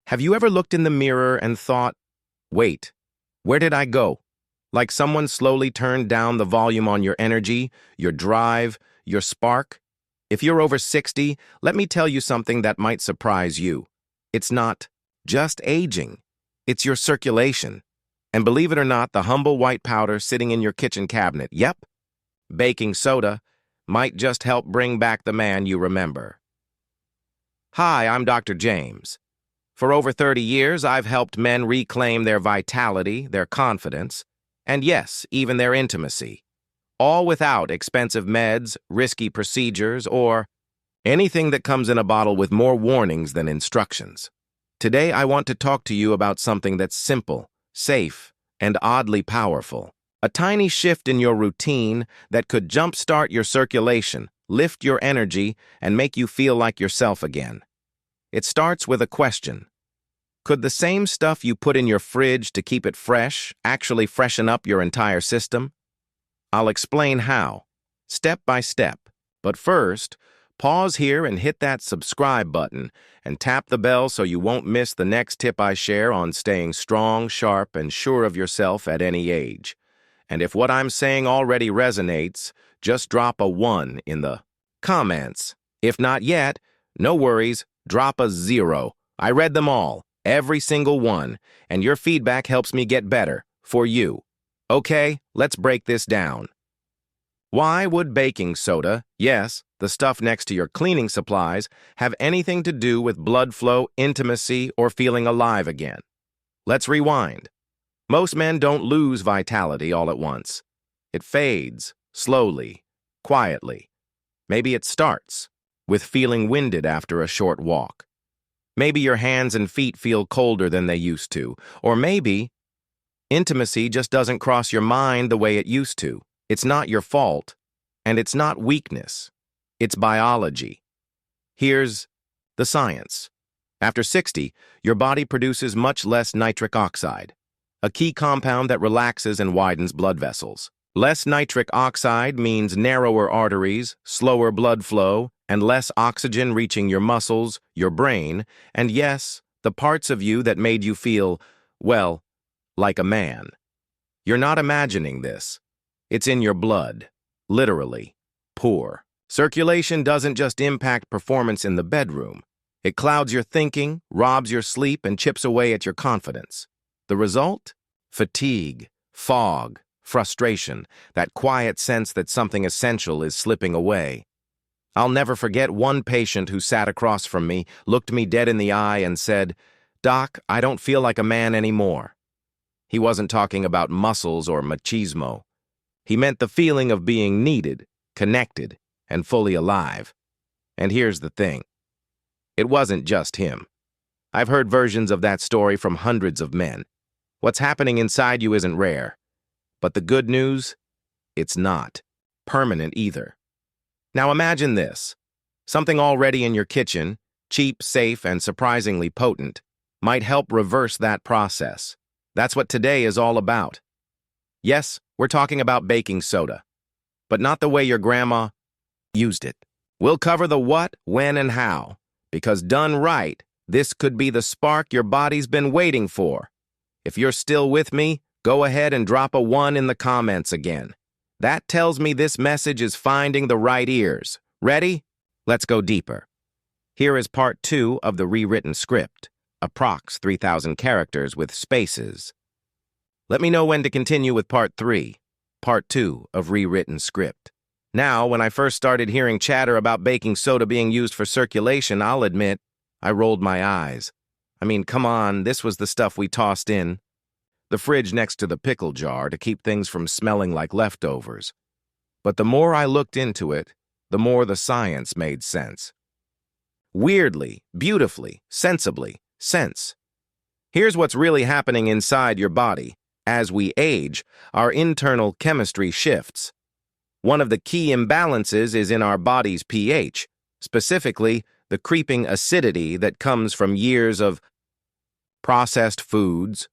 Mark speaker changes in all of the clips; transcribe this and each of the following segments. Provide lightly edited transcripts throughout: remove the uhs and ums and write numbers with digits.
Speaker 1: Have you ever looked in the mirror and thought, wait, where did I go? Like someone slowly turned down the volume on your energy, your drive, your spark? If you're over 60, let me tell you something that might surprise you. It's not just aging. It's your circulation. And believe it or not, the humble white powder sitting in your kitchen cabinet, yep, baking soda, might just help bring back the man you remember. Hi, I'm Dr. James. For over 30 years, I've helped men reclaim their vitality, their confidence, and yes, even their intimacy, all without expensive meds, risky procedures, or anything that comes in a bottle with more warnings than instructions. Today, I want to talk to you about something that's simple, safe, and oddly powerful. A tiny shift in your routine that could jumpstart your circulation, lift your energy, and make you feel like yourself again. It starts with a question. Could the same stuff you put in your fridge to keep it fresh actually freshen up your entire system? I'll explain how, step by step. But first, pause here and hit that subscribe button and tap the bell so you won't miss the next tip I share on staying strong, sharp, and sure of yourself at any age. And if what I'm saying already resonates, just drop a 1 in the comments. If not yet, no worries, drop a 0. I read them all, every single one, and your feedback helps me get better, for you. Okay, let's break this down. Why would baking soda, yes, the stuff next to your cleaning supplies, have anything to do with blood flow, intimacy, or feeling alive again? Let's rewind. Most men don't lose vitality all at once. It fades, slowly, quietly. Maybe it starts with feeling winded after a short walk. Maybe your hands and feet feel colder than they used to. Or maybe intimacy just doesn't cross your mind the way it used to. It's not your fault, and it's not weakness. It's biology. Here's the science. After 60, your body produces much less nitric oxide, a key compound that relaxes and widens blood vessels. Less nitric oxide means narrower arteries, slower blood flow, and less oxygen reaching your muscles, your brain, and yes, the parts of you that made you feel, well, like a man. You're not imagining this. It's in your blood, literally, poor. Circulation doesn't just impact performance in the bedroom. It clouds your thinking, robs your sleep, and chips away at your confidence. The result? Fatigue, fog, frustration, that quiet sense that something essential is slipping away. I'll never forget one patient who sat across from me, looked me dead in the eye, and said, "Doc, I don't feel like a man anymore." He wasn't talking about muscles or machismo. He meant the feeling of being needed, connected, and fully alive. And here's the thing. It wasn't just him. I've heard versions of that story from hundreds of men. What's happening inside you isn't rare. But the good news? It's not permanent either. Now imagine this. Something already in your kitchen, cheap, safe, and surprisingly potent, might help reverse that process. That's what today is all about. Yes, we're talking about baking soda, but not the way your grandma used it. We'll cover the what, when, and how, because done right, this could be the spark your body's been waiting for. If you're still with me, go ahead and drop a 1 in the comments again. That tells me this message is finding the right ears. Ready? Let's go deeper. Here is part 2 of the rewritten script, approx 3,000 characters with spaces. Let me know when to continue with part 3, part 2 of rewritten script. Now, when I first started hearing chatter about baking soda being used for circulation, I'll admit, I rolled my eyes. I mean, come on, this was the stuff we tossed in the fridge next to the pickle jar to keep things from smelling like leftovers. But the more I looked into it, the more the science made sense. Weirdly, beautifully, sensibly, sense. Here's what's really happening inside your body. As we age, our internal chemistry shifts. One of the key imbalances is in our body's pH, specifically the creeping acidity that comes from years of processed foods,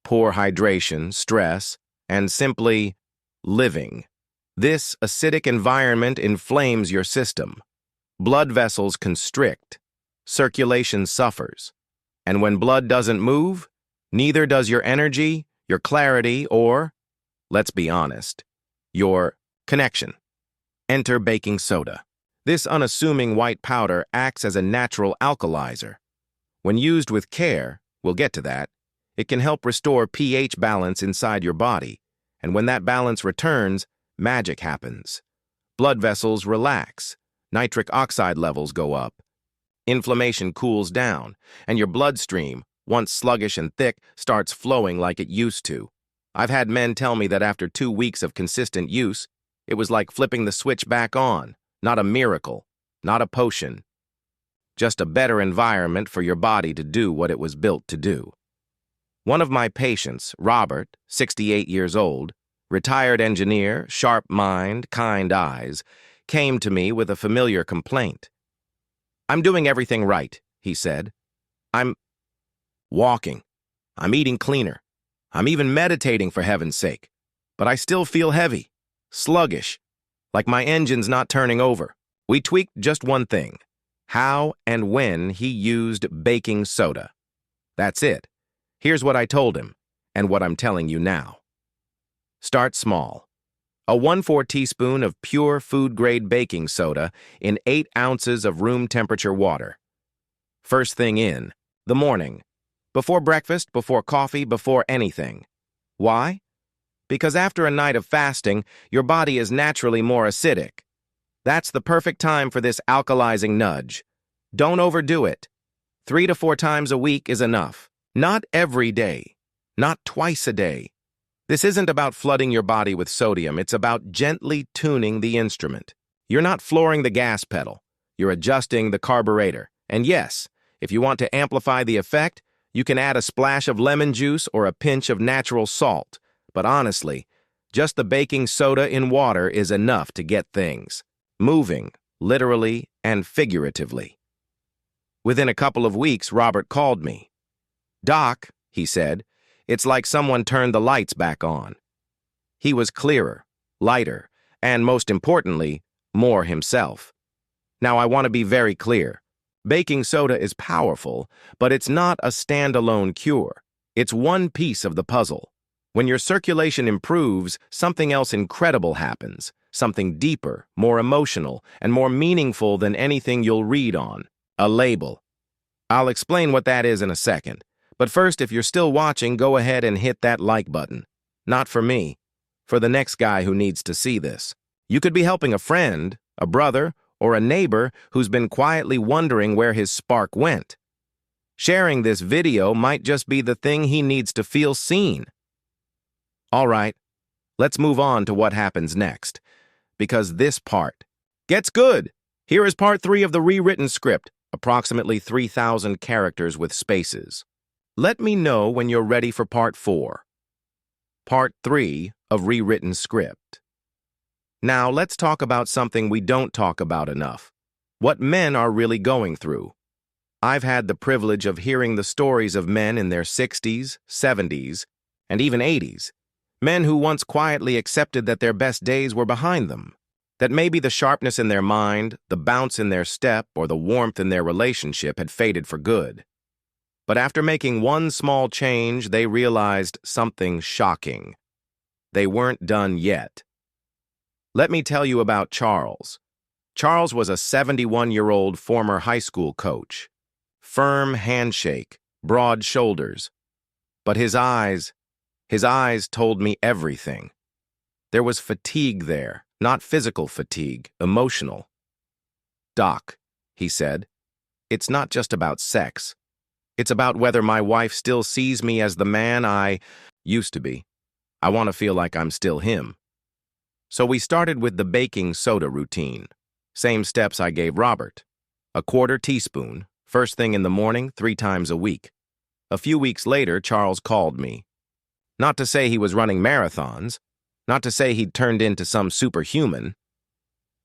Speaker 1: poor hydration, stress, and simply living. This acidic environment inflames your system. Blood vessels constrict. Circulation suffers. And when blood doesn't move, neither does your energy, your clarity, or, let's be honest, your connection. Enter baking soda. This unassuming white powder acts as a natural alkalizer. When used with care, we'll get to that, it can help restore pH balance inside your body, and when that balance returns, magic happens. Blood vessels relax, nitric oxide levels go up, inflammation cools down, and your bloodstream, once sluggish and thick, starts flowing like it used to. I've had men tell me that after 2 weeks of consistent use, it was like flipping the switch back on. Not a miracle, not a potion, just a better environment for your body to do what it was built to do. One of my patients, Robert, 68 years old, retired engineer, sharp mind, kind eyes, came to me with a familiar complaint. "I'm doing everything right," he said. "I'm walking. I'm eating cleaner. I'm even meditating for heaven's sake. But I still feel heavy, sluggish, like my engine's not turning over." We tweaked just one thing: how and when he used baking soda. That's it. Here's what I told him, and what I'm telling you now. Start small. A 1/4 teaspoon of pure food-grade baking soda in 8 ounces of room-temperature water. First thing in, the morning. Before breakfast, before coffee, before anything. Why? Because after a night of fasting, your body is naturally more acidic. That's the perfect time for this alkalizing nudge. Don't overdo it. 3 to 4 times a week is enough. Not every day. Not twice a day. This isn't about flooding your body with sodium. It's about gently tuning the instrument. You're not flooring the gas pedal. You're adjusting the carburetor. And yes, if you want to amplify the effect, you can add a splash of lemon juice or a pinch of natural salt. But honestly, just the baking soda in water is enough to get things moving, literally and figuratively. Within a couple of weeks, Robert called me. "Doc," he said, "it's like someone turned the lights back on." He was clearer, lighter, and most importantly, more himself. Now, I want to be very clear. Baking soda is powerful, but it's not a standalone cure. It's one piece of the puzzle. When your circulation improves, something else incredible happens, something deeper, more emotional, and more meaningful than anything you'll read on a label. I'll explain what that is in a second. But first, if you're still watching, go ahead and hit that like button. Not for me, for the next guy who needs to see this. You could be helping a friend, a brother, or a neighbor who's been quietly wondering where his spark went. Sharing this video might just be the thing he needs to feel seen. All right, let's move on to what happens next, because this part gets good. Here is part 3 of the rewritten script, approximately 3,000 characters with spaces. Let me know when you're ready for part 4. Part 3 of rewritten script. Now let's talk about something we don't talk about enough. What men are really going through. I've had the privilege of hearing the stories of men in their 60s, 70s, and even 80s. Men who once quietly accepted that their best days were behind them. That maybe the sharpness in their mind, the bounce in their step, or the warmth in their relationship had faded for good. But after making one small change, they realized something shocking. They weren't done yet. Let me tell you about Charles. Charles was a 71-year-old former high school coach. Firm handshake, broad shoulders. But his eyes told me everything. There was fatigue there, not physical fatigue, emotional. "Doc," he said, "it's not just about sex. It's about whether my wife still sees me as the man I used to be. I want to feel like I'm still him." So we started with the baking soda routine. Same steps I gave Robert. A 1/4 teaspoon, first thing in the morning, 3 times a week. A few weeks later, Charles called me. Not to say he was running marathons, not to say he'd turned into some superhuman.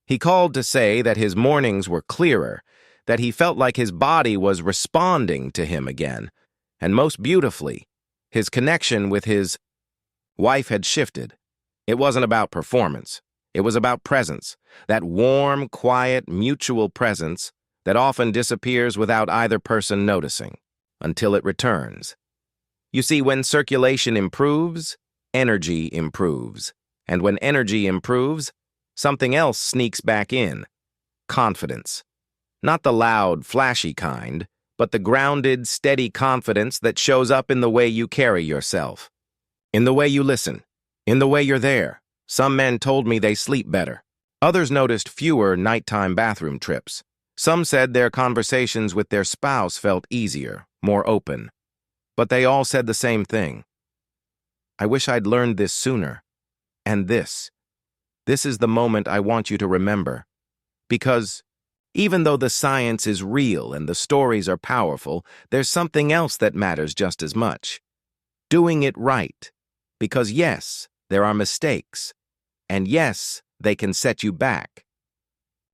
Speaker 1: He called to say that his mornings were clearer, that he felt like his body was responding to him again, and most beautifully, his connection with his wife had shifted. It wasn't about performance. It was about presence, that warm, quiet, mutual presence that often disappears without either person noticing. until it returns. You see, when circulation improves, energy improves. And when energy improves, something else sneaks back in: confidence. Not the loud, flashy kind, but the grounded, steady confidence that shows up in the way you carry yourself, in the way you listen, in the way you're there. Some men told me they sleep better. Others noticed fewer nighttime bathroom trips. Some said their conversations with their spouse felt easier, more open. But they all said the same thing: I wish I'd learned this sooner. And this is the moment I want you to remember. Because even though the science is real and the stories are powerful, there's something else that matters just as much: doing it right. Because yes, there are mistakes. And yes, they can set you back.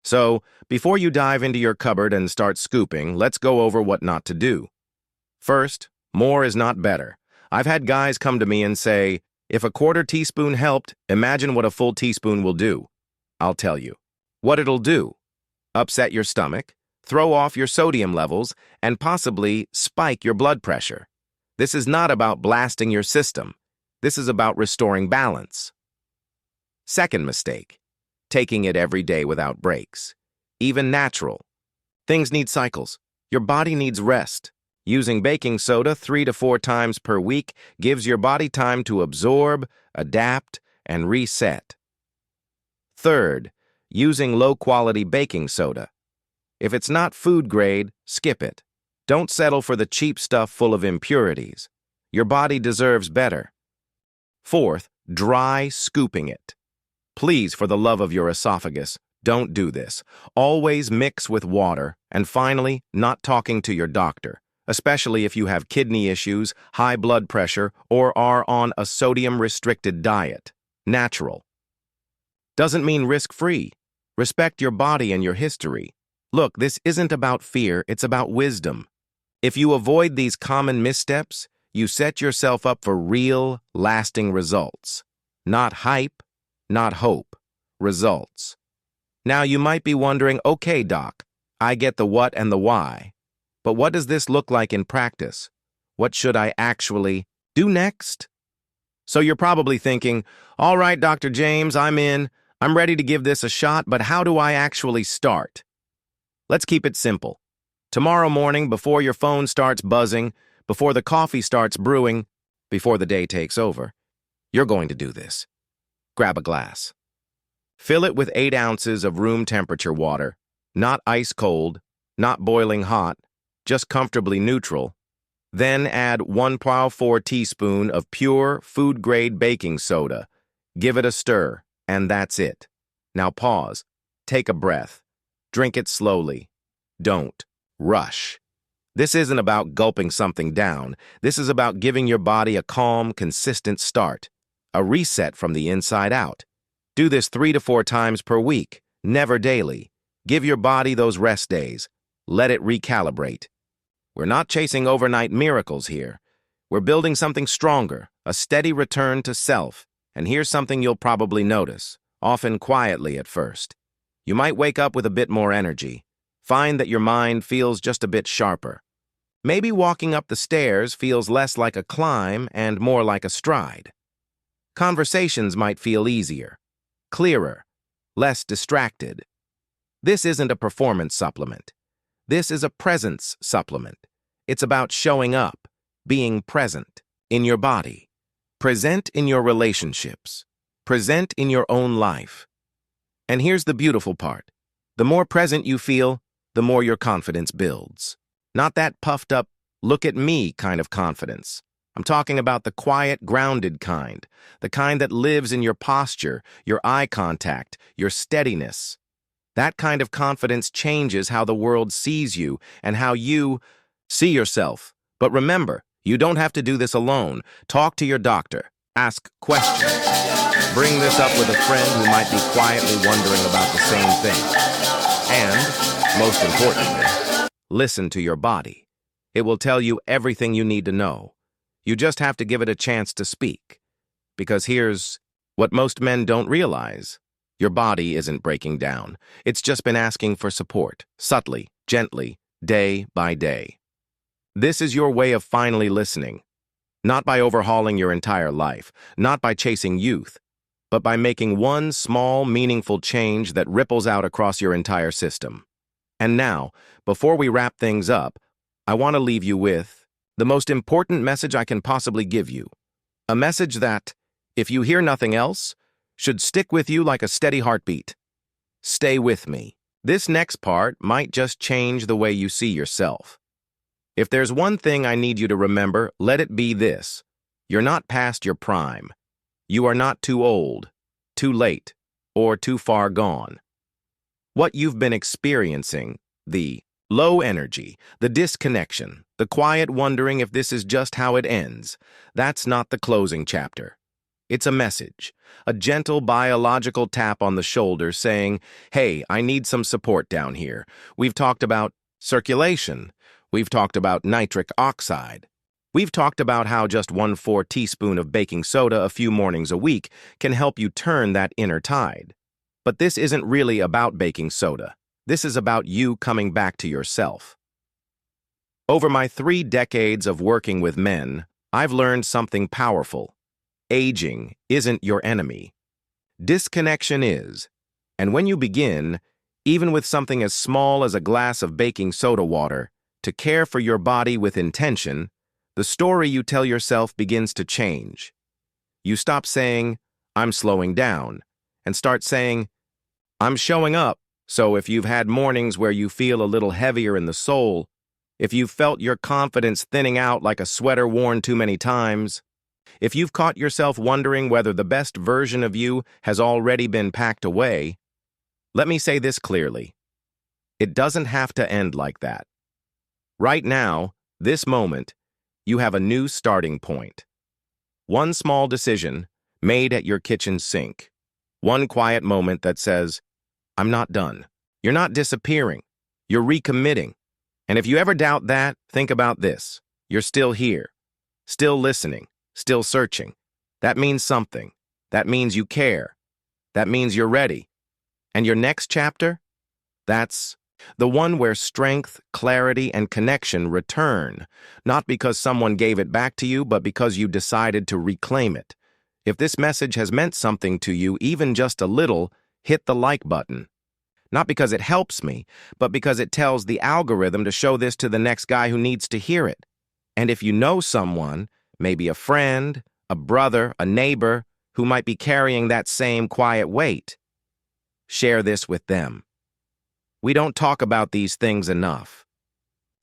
Speaker 1: So, before you dive into your cupboard and start scooping, let's go over what not to do. First, more is not better. I've had guys come to me and say, if a quarter teaspoon helped, imagine what a full teaspoon will do. I'll tell you. What it'll do: upset your stomach, throw off your sodium levels, and possibly spike your blood pressure. This is not about blasting your system. This is about restoring balance. Second mistake: taking it every day without breaks. Even natural things need cycles. Your body needs rest. Using baking soda 3 to 4 times per week gives your body time to absorb, adapt, and reset. Third, using low-quality baking soda. If it's not food grade, skip it. Don't settle for the cheap stuff full of impurities. Your body deserves better. Fourth, dry scooping it. Please, for the love of your esophagus, don't do this. Always mix with water. And finally, not talking to your doctor, especially if you have kidney issues, high blood pressure, or are on a sodium-restricted diet. Natural doesn't mean risk-free. Respect your body and your history. Look, this isn't about fear, it's about wisdom. If you avoid these common missteps, you set yourself up for real, lasting results. Not hype, not hope. Results. Now you might be wondering, okay, doc, I get the what and the why. But what does this look like in practice? What should I actually do next? So you're probably thinking, all right, Dr. James, I'm in. I'm ready to give this a shot, but how do I actually start? Let's keep it simple. Tomorrow morning, before your phone starts buzzing, before the coffee starts brewing, before the day takes over, you're going to do this. Grab a glass. Fill it with 8 ounces of room temperature water, not ice cold, not boiling hot, just comfortably neutral. Then add 1.4 teaspoon of pure food-grade baking soda. Give it a stir, and that's it. Now pause. Take a breath. Drink it slowly. Don't rush. This isn't about gulping something down. This is about giving your body a calm, consistent start. A reset from the inside out. Do this 3 to 4 times per week, never daily. Give your body those rest days. Let it recalibrate. We're not chasing overnight miracles here. We're building something stronger, a steady return to self. And here's something you'll probably notice, often quietly at first. You might wake up with a bit more energy. Find that your mind feels just a bit sharper. Maybe walking up the stairs feels less like a climb and more like a stride. Conversations might feel easier, clearer, less distracted. This isn't a performance supplement. This is a presence supplement. It's about showing up, being present in your body, present in your relationships, present in your own life. And here's the beautiful part. The more present you feel, the more your confidence builds. Not that puffed up, look at me kind of confidence. I'm talking about the quiet, grounded kind, the kind that lives in your posture, your eye contact, your steadiness. That kind of confidence changes how the world sees you and how you see yourself. But remember, you don't have to do this alone. Talk to your doctor. Ask questions. Bring this up with a friend who might be quietly wondering about the same thing. And, most importantly, listen to your body. It will tell you everything you need to know. You just have to give it a chance to speak. Because here's what most men don't realize. Your body isn't breaking down. It's just been asking for support, subtly, gently, day by day. This is your way of finally listening, not by overhauling your entire life, not by chasing youth, but by making one small, meaningful change that ripples out across your entire system. And now, before we wrap things up, I want to leave you with the most important message I can possibly give you. A message that, if you hear nothing else, should stick with you like a steady heartbeat. Stay with me. This next part might just change the way you see yourself. If there's one thing I need you to remember, let it be this. You're not past your prime. You are not too old, too late, or too far gone. What you've been experiencing, the low energy, the disconnection, the quiet wondering if this is just how it ends, that's not the closing chapter. It's a message, a gentle biological tap on the shoulder saying, hey, I need some support down here. We've talked about circulation. We've talked about nitric oxide. We've talked about how just 1/4 teaspoon of baking soda a few mornings a week can help you turn that inner tide. But this isn't really about baking soda. This is about you coming back to yourself. Over my 3 decades of working with men, I've learned something powerful. Aging isn't your enemy. Disconnection is. And when you begin, even with something as small as a glass of baking soda water, to care for your body with intention, the story you tell yourself begins to change. You stop saying, I'm slowing down, and start saying, I'm showing up. So if you've had mornings where you feel a little heavier in the soul, if you've felt your confidence thinning out like a sweater worn too many times, if you've caught yourself wondering whether the best version of you has already been packed away, let me say this clearly. It doesn't have to end like that. Right now, this moment, you have a new starting point. One small decision made at your kitchen sink. One quiet moment that says, I'm not done. You're not disappearing. You're recommitting. And if you ever doubt that, think about this. You're still here, still listening, still searching. That means something. That means you care. That means you're ready. And your next chapter? That's the one where strength, clarity, and connection return, not because someone gave it back to you, but because you decided to reclaim it. If this message has meant something to you, even just a little, hit the like button. Not because it helps me, but because it tells the algorithm to show this to the next guy who needs to hear it. And if you know someone, maybe a friend, a brother, a neighbor, who might be carrying that same quiet weight, share this with them. We don't talk about these things enough.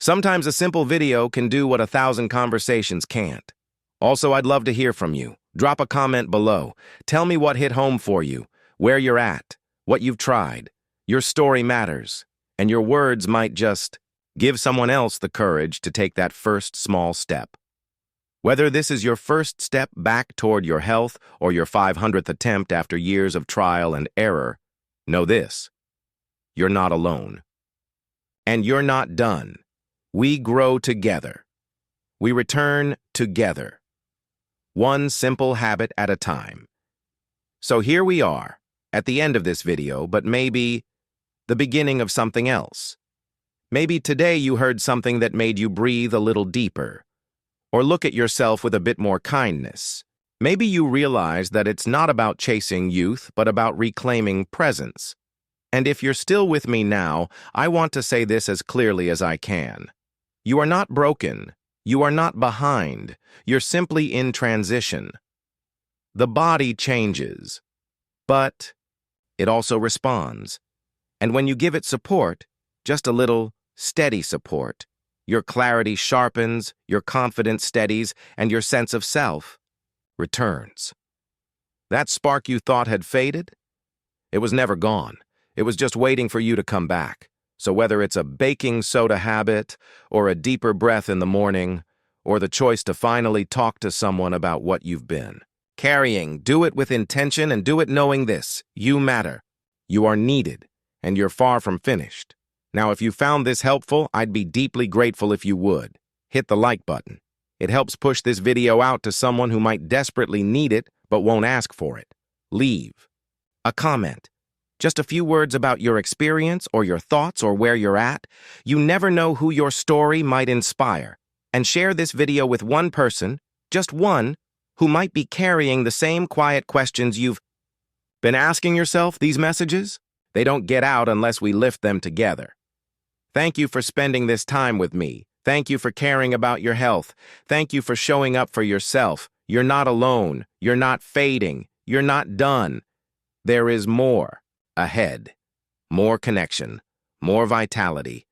Speaker 1: Sometimes a simple video can do what 1,000 conversations can't. Also, I'd love to hear from you. Drop a comment below. Tell me what hit home for you, where you're at, what you've tried. Your story matters, and your words might just give someone else the courage to take that first small step. Whether this is your first step back toward your health or your 500th attempt after years of trial and error, know this. You're not alone. And you're not done. We grow together. We return together. One simple habit at a time. So here we are, at the end of this video, but maybe the beginning of something else. Maybe today you heard something that made you breathe a little deeper, or look at yourself with a bit more kindness. Maybe you realize that it's not about chasing youth, but about reclaiming presence. And if you're still with me now, I want to say this as clearly as I can. You are not broken. You are not behind. You're simply in transition. The body changes, but it also responds. And when you give it support, just a little steady support, your clarity sharpens, your confidence steadies, and your sense of self returns. That spark you thought had faded? It was never gone. It was just waiting for you to come back. So whether it's a baking soda habit, or a deeper breath in the morning, or the choice to finally talk to someone about what you've been carrying, do it with intention and do it knowing this: you matter, you are needed, and you're far from finished. Now, if you found this helpful, I'd be deeply grateful if you would. Hit the like button. It helps push this video out to someone who might desperately need it but won't ask for it. Leave a comment. Just a few words about your experience or your thoughts or where you're at. You never know who your story might inspire. and share this video with one person, just one, who might be carrying the same quiet questions you've been asking yourself. These messages, they don't get out unless we lift them together. Thank you for spending this time with me. Thank you for caring about your health. Thank you for showing up for yourself. You're not alone. You're not fading. You're not done. There is more ahead. More connection, more vitality,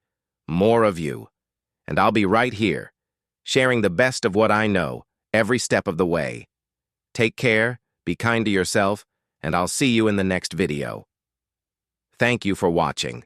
Speaker 1: more of you. And I'll be right here, sharing the best of what I know every step of the way. Take care, be kind to yourself, and I'll see you in the next video. Thank you for watching.